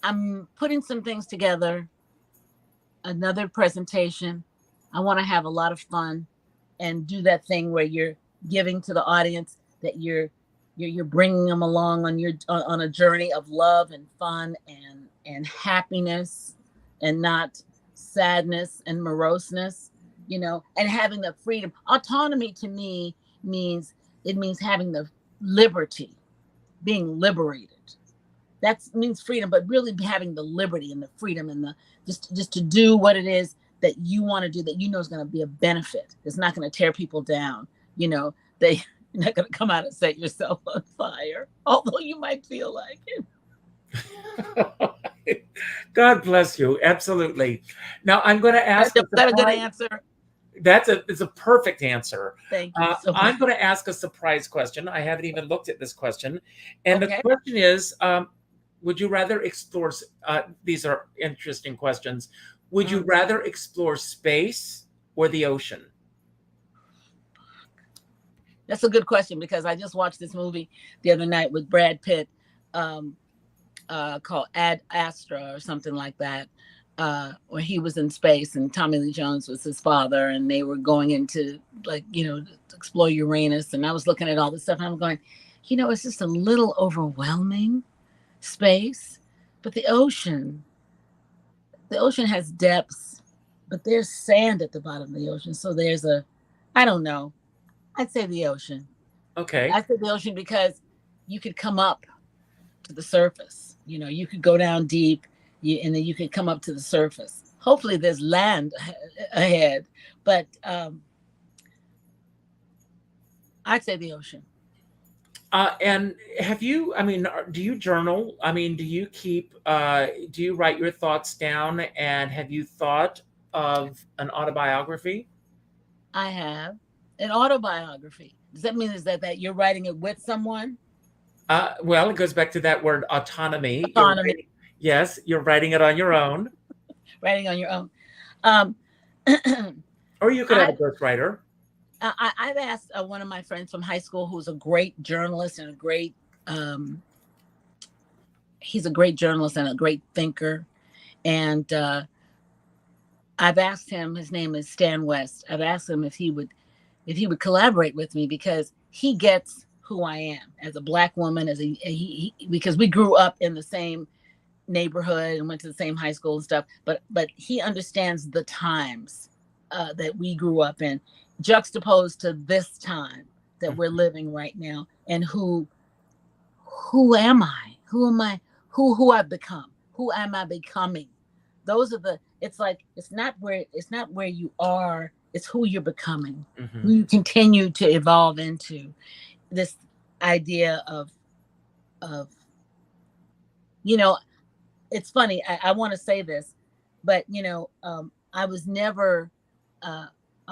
I'm putting some things together, another presentation. I want to have a lot of fun and do that thing where you're giving to the audience, that you're bringing them along on a journey of love and fun and happiness, and not sadness and moroseness, you know, and having the freedom. Autonomy to me means having the liberty, being liberated. That means freedom, but really having the liberty and the freedom and the just to do what it is that you want to do that you know is going to be a benefit. It's not going to tear people down. You know, you're not going to come out and set yourself on fire, although you might feel like it. God bless you. Absolutely. Now I'm going to ask. Is that a good answer? It's a perfect answer. Thank you so much. I'm going to ask a surprise question. I haven't even looked at this question. And Okay. the question is, would you rather explore, these are interesting questions. Would you rather explore space or the ocean? That's a good question, because I just watched this movie the other night with Brad Pitt called Ad Astra or something like that, where he was in space and Tommy Lee Jones was his father, and they were going into, like, you know, to explore Uranus. And I was looking at all this stuff and I'm going, you know, it's just a little overwhelming, space. But the ocean has depths, but there's sand at the bottom of the ocean. So there's I don't know. I'd say the ocean. Okay. I say the ocean because you could come up to the surface. You know, you could go down deep, and then you could come up to the surface. Hopefully there's land ahead, but I'd say the ocean. And have you, I mean, do you journal? I mean, do you write your thoughts down? And have you thought of an autobiography? I have an autobiography. Does that mean that you're writing it with someone? Well, it goes back to that word autonomy. Autonomy. Yes, you're writing it on your own. Writing on your own. Or you could have a ghostwriter. I've asked one of my friends from high school, who's a great journalist and he's a great journalist and a great thinker. And I've asked him, his name is Stan West. I've asked him if he would collaborate with me, because he gets who I am as a Black woman, because we grew up in the same neighborhood and went to the same high school and stuff. But he understands the times that we grew up in, juxtaposed to this time that we're living right now. And who am I? Who am I? Who I've become? Who am I becoming? Those are it's not where you are, it's who you're becoming, who you continue to evolve into. This idea of, you know, it's funny. I want to say this, but, you know, I was never a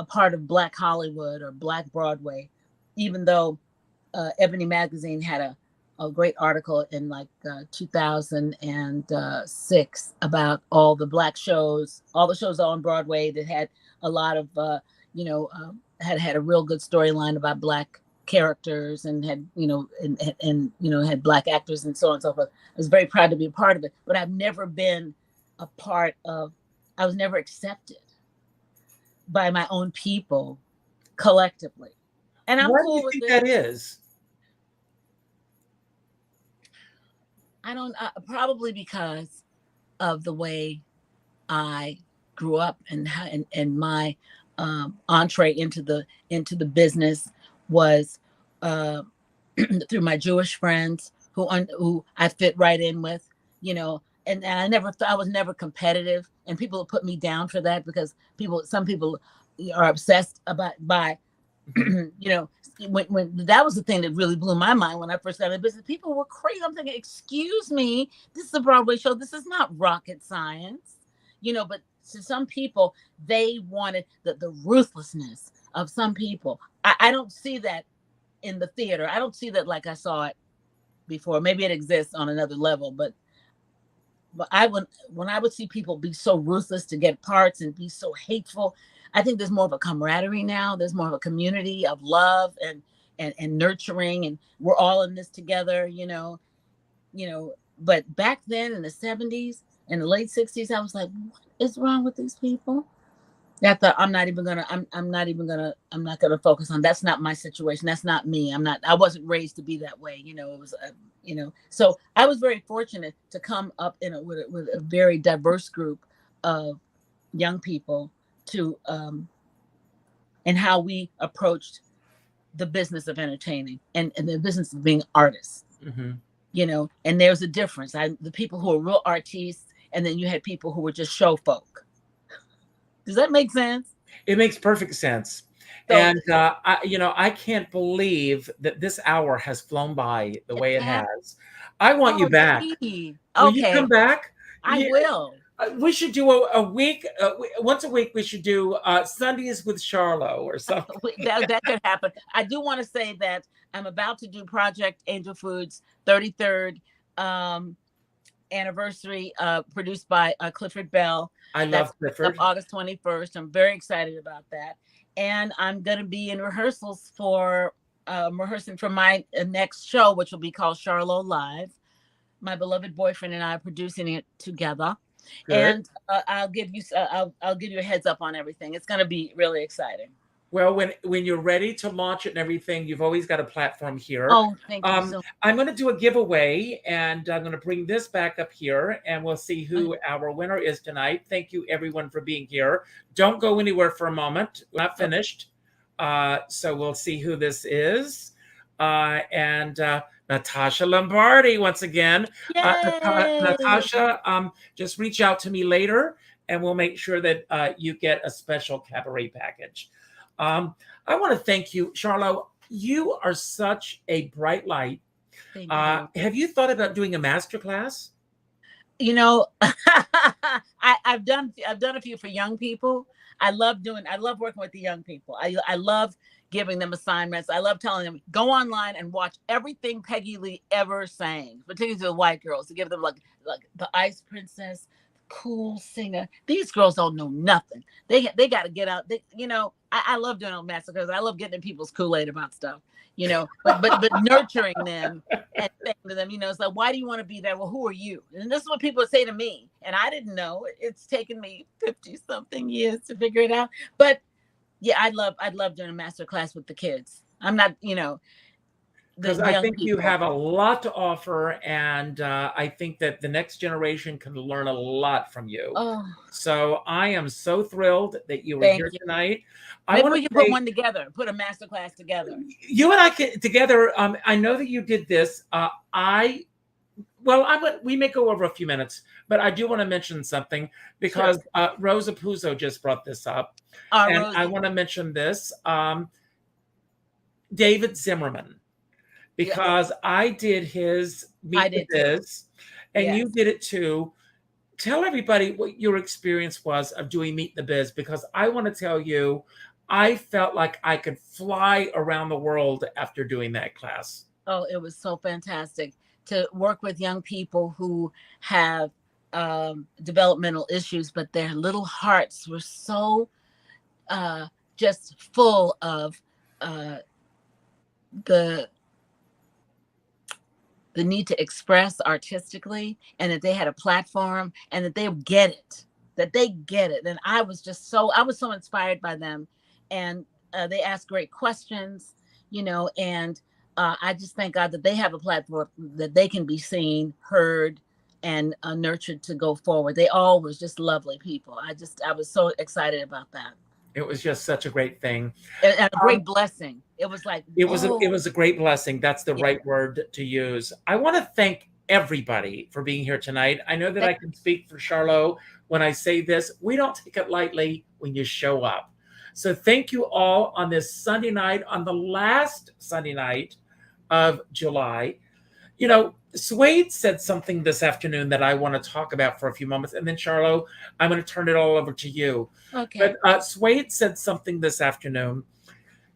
part of Black Hollywood or Black Broadway, even though Ebony Magazine had a great article in 2006 about all the Black shows, all the shows on Broadway that had a lot of, had a real good storyline about Black characters and had, had Black actors and so on and so forth. I was very proud to be a part of it, but I've never been I was never accepted by my own people collectively. And I'm cool with it. What do you think that is? I don't, probably because of the way I grew up and my entree into the business was through my Jewish friends who I fit right in with, and I was never competitive, and people put me down for that because some people are obsessed by when that was the thing that really blew my mind when I first got into business. People were crazy. I'm thinking, excuse me, this is a Broadway show. This is not rocket science, but to some people, they wanted the ruthlessness of some people. I don't see that in the theater. I don't see that like I saw it before. Maybe it exists on another level, but when I would see people be so ruthless to get parts and be so hateful, I think there's more of a camaraderie now. There's more of a community of love and nurturing, and we're all in this together, But back then in the 70s and the late 60s, I was like, what is wrong with these people? I thought, I'm not gonna focus on. That's not my situation. That's not me. I wasn't raised to be that way. It was, So I was very fortunate to come up with a very diverse group of young people and how we approached the business of entertaining and the business of being artists. Mm-hmm. And there's a difference. The people who are real artists, and then you had people who were just show folk. Does that make sense? It makes perfect sense. So And I can't believe that this hour has flown by the way it that, has. I want you oh, back. gee. Will you Okay, come back? I will. We should do a week, once a week. We should do Sundays with Charlo or something. That could happen. I do want to say that I'm about to do Project Angel Foods 33rd anniversary, produced by Clifford Bell. I That's love Clifford. up August 21st. I'm very excited about that. And I'm going to be in rehearsals for rehearsing for my next show, which will be called Charlo Live. My beloved boyfriend and I are producing it together. Good. And I'll give you a heads up on everything. It's going to be really exciting. Well, when you're ready to launch it and everything, you've always got a platform here. Oh, thank you so much. I'm going to do a giveaway, and I'm going to bring this back up here, and we'll see who our winner is tonight. Thank you, everyone, for being here. Don't go anywhere for a moment. We're not finished. So we'll see who this is. And Natasha Lombardi, once again. Natasha, just reach out to me later, and we'll make sure that you get a special cabaret package. I want to thank you, Charlo. You are such a bright light. Thank you. Have you thought about doing a master class? You know, I've done a few for young people. I love working with the young people. I love giving them assignments. I love telling them, go online and watch everything Peggy Lee ever sang, particularly to the white girls, to give them like the Ice Princess, cool singer. These girls don't know nothing. They got to get out. I love doing master classes. I love getting in people's Kool-Aid about stuff. But nurturing them and saying to them, it's like, why do you want to be there? Well, who are you? And this is what people say to me. And I didn't know. It's taken me 50 something years to figure it out. But yeah, I'd love doing a master class with the kids. I'm not, because I think you have a lot to offer, and I think that the next generation can learn a lot from you. Oh. So I am so thrilled that you were here tonight. Maybe we can put one together, put a master class together. You and I together. I know that you did this. We may go over a few minutes, but I do want to mention something because Rosa Puzo just brought this up, and Rosa. I want to mention this. David Zimmerman. Because I did his Meet the Biz, and you did it too. Tell everybody what your experience was of doing Meet the Biz, because I want to tell you, I felt like I could fly around the world after doing that class. Oh, it was so fantastic to work with young people who have developmental issues, but their little hearts were so just full of the need to express artistically, and that they had a platform, and that they get it. And I was so inspired by them, and they asked great questions, and I just thank God that they have a platform that they can be seen, heard, and nurtured to go forward. They all was just lovely people. I was so excited about that. It was just such a great thing. And a great blessing. It was like, it was a great blessing. That's the right word to use. I want to thank everybody for being here tonight. I know that I can speak for Charlo when I say this. We don't take it lightly when you show up. So thank you all on this Sunday night, on the last Sunday night of July. Suede said something this afternoon that I want to talk about for a few moments. And then, Charlo, I'm going to turn it all over to you. Okay. But Suede said something this afternoon.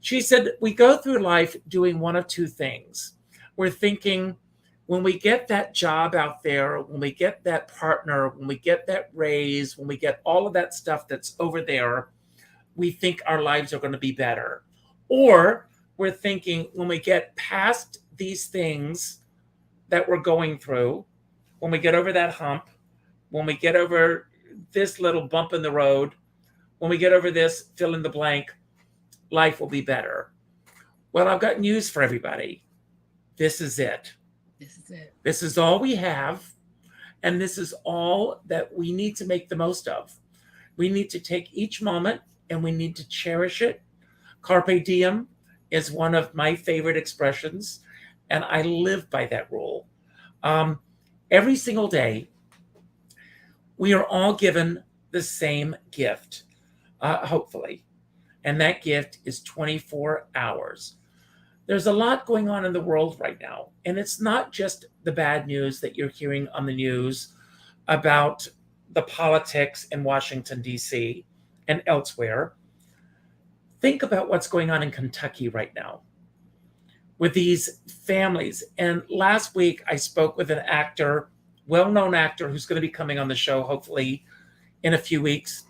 She said, we go through life doing one of two things. We're thinking, when we get that job out there, when we get that partner, when we get that raise, when we get all of that stuff that's over there, we think our lives are going to be better. Or we're thinking, when we get past these things that we're going through, when we get over that hump, when we get over this little bump in the road, when we get over this fill in the blank, life will be better. Well, I've got news for everybody. This is it. This is all we have, and this is all that we need to make the most of. We need to take each moment, and we need to cherish it. Carpe diem is one of my favorite expressions, and I live by that rule. Every single day, we are all given the same gift. hopefully. And that gift is 24 hours. There's a lot going on in the world right now. And it's not just the bad news that you're hearing on the news about the politics in Washington, D.C. and elsewhere. Think about what's going on in Kentucky right now with these families. And last week, I spoke with an actor, well-known actor, who's going to be coming on the show, hopefully in a few weeks.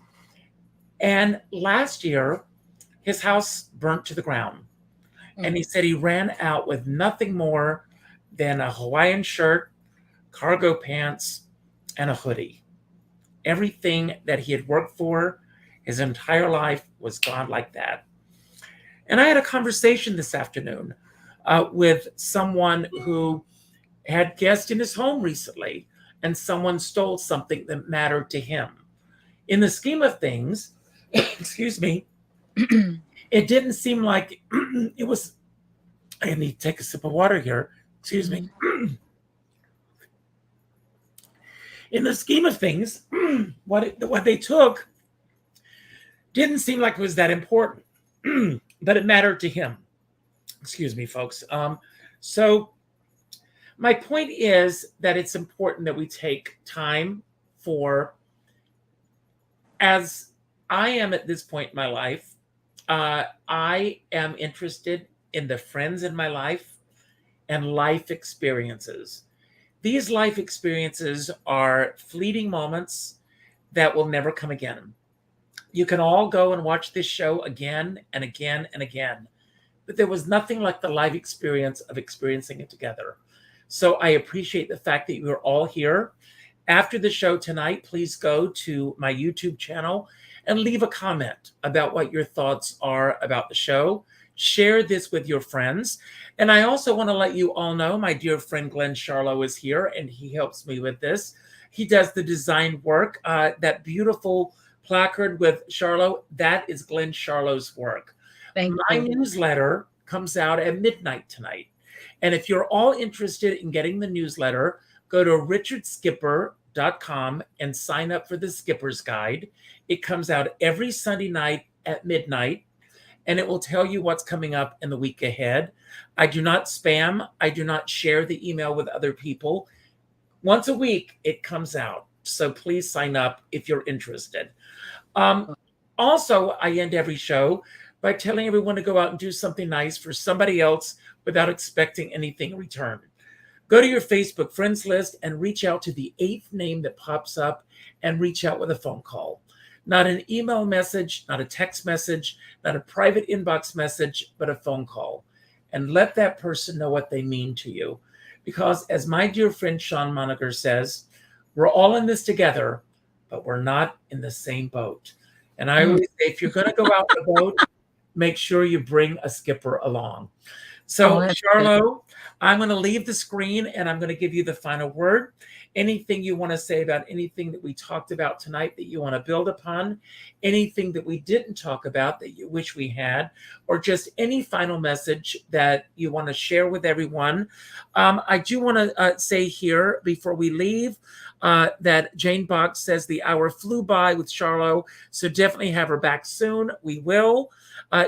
And last year, his house burnt to the ground. And he said he ran out with nothing more than a Hawaiian shirt, cargo pants, and a hoodie. Everything that he had worked for his entire life was gone like that. And I had a conversation this afternoon with someone who had guests in his home recently, and someone stole something that mattered to him. In the scheme of things, excuse me, it didn't seem like it was. I need to take a sip of water here. Excuse me. In the scheme of things, what they took didn't seem like it was that important, but it mattered to him. Excuse me, folks. So my point is that it's important that we take time for, as I am at this point in my life, I am interested in the friends in my life and life experiences. These life experiences are fleeting moments that will never come again. You can all go and watch this show again and again and again, but there was nothing like the live experience of experiencing it together. So I appreciate the fact that you are all here. After the show tonight, please go to my YouTube channel and leave a comment about what your thoughts are about the show. Share this with your friends. And I also want to let you all know my dear friend Glenn Charlo is here, and he helps me with this. He does the design work. That beautiful placard with Charlo, that is Glenn Charlo's work. My newsletter comes out at midnight tonight. And if you're all interested in getting the newsletter, go to richardskipper.com and sign up for the Skipper's Guide. It comes out every Sunday night at midnight, and it will tell you what's coming up in the week ahead. I do not spam. I do not share the email with other people. Once a week, it comes out. So please sign up if you're interested. Also, I end every show by telling everyone to go out and do something nice for somebody else without expecting anything in return. Go to your Facebook friends list and reach out to the 8th name that pops up and reach out with a phone call. Not an email message, not a text message, not a private inbox message, but a phone call. And let that person know what they mean to you. Because as my dear friend Sean Moniger says, we're all in this together, but we're not in the same boat. And I always say, if you're going to go out in a boat, make sure you bring a skipper along. So, Charlo, I'm going to leave the screen and I'm going to give you the final word. Anything you want to say about anything that we talked about tonight that you want to build upon, anything that we didn't talk about that you wish we had, or just any final message that you want to share with everyone. I do want to say here before we leave that Jane Box says the hour flew by with Charlo, so definitely have her back soon. We will.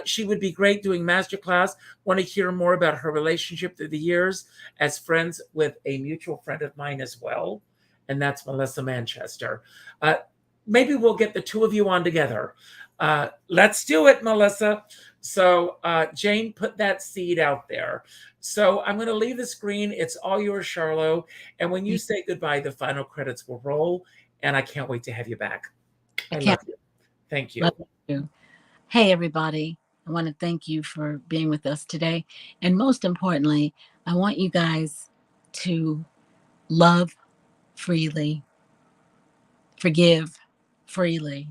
She would be great doing masterclass. Want to hear more about her relationship through the years as friends with a mutual friend of mine as well. And that's Melissa Manchester. Maybe we'll get the two of you on together. Let's do it, Melissa. So Jane put that seed out there. So I'm going to leave the screen. It's all yours, Charlo. And when you say goodbye, the final credits will roll. And I can't wait to have you back. I love you. Thank you. Love you. Hey, everybody. I want to thank you for being with us today. And most importantly, I want you guys to love freely, forgive freely,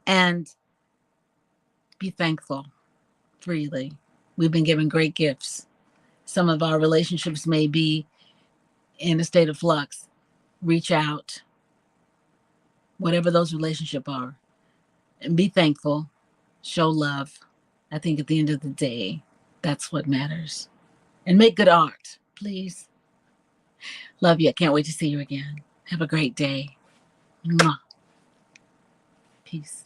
and be thankful freely. We've been given great gifts. Some of our relationships may be in a state of flux. Reach out, whatever those relationships are, and be thankful, show love. I think at the end of the day, that's what matters. And make good art, please. Love you. I can't wait to see you again. Have a great day. Mwah. Peace.